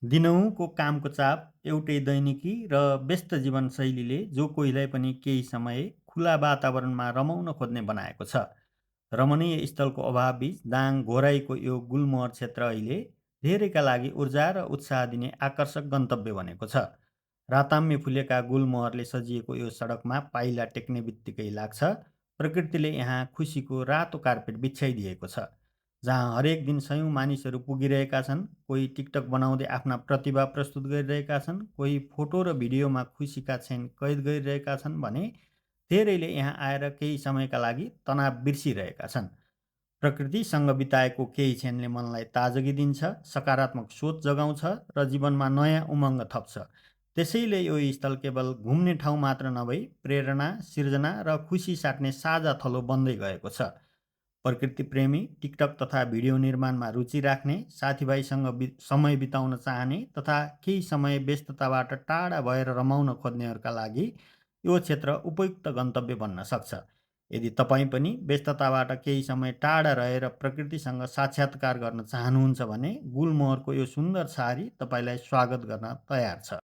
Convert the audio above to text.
दिनहुँको कामको चाप, एउटै दैनिकी र व्यस्त जीवनशैलीले जो कोहीलाई पनि केही समय खुला वातावरणमा रमाउन खोज्ने बनाएको छ। रमणीय स्थलको अभावबीच दाङ घोराईको यो गुलमोहर क्षेत्र अहिले धेरैका लागि ऊर्जा र उत्साह दिने आकर्षक गन्तव्य बनेको छ। राताम्य फुलेका गुलमोहरले सजिएको यो सडकमा पाइला टेक्ने बित्तिकै लाग्छ प्रकृतिले यहाँ खुसीको रातो कार्पेट बिछ्याइदिएको छ। जहाँ हरेक दिन सयौँ मानिसहरू पुगिरहेका छन्, कोही टिकटक बनाउँदै आफ्ना प्रतिभा प्रस्तुत गरिरहेका छन्, कोही फोटो र भिडियोमा खुसीका क्षण कैद गरिरहेका छन् भने धेरैले यहाँ आएर केही समयका लागि तनाव बिर्सिरहेका छन्। प्रकृतिसँग बिताएको केही क्षणले मनलाई ताजगी दिन्छ, सकारात्मक सोच जगाउँछ र जीवनमा नयाँ उमङ्ग थप्छ। त्यसैले यो स्थल केवल घुम्ने ठाउँ मात्र नभई प्रेरणा, सिर्जना र खुसी साट्ने साझा थलो बन्दै गएको छ। प्रकृति प्रेमी, टिकटक तथा भिडियो निर्माणमा रुचि राख्ने, साथीभाइसँग समय बिताउन चाहने तथा केही समय व्यस्तताबाट टाढा भएर रमाउन खोज्नेहरूका लागि यो क्षेत्र उपयुक्त गन्तव्य बन्न सक्छ। यदि तपाईँ पनि व्यस्तताबाट केही समय टाढा रहेर प्रकृतिसँग साक्षात्कार गर्न चाहनुहुन्छ भने गुलमोहरको यो सुन्दर छहारी तपाईँलाई स्वागत गर्न तयार छ।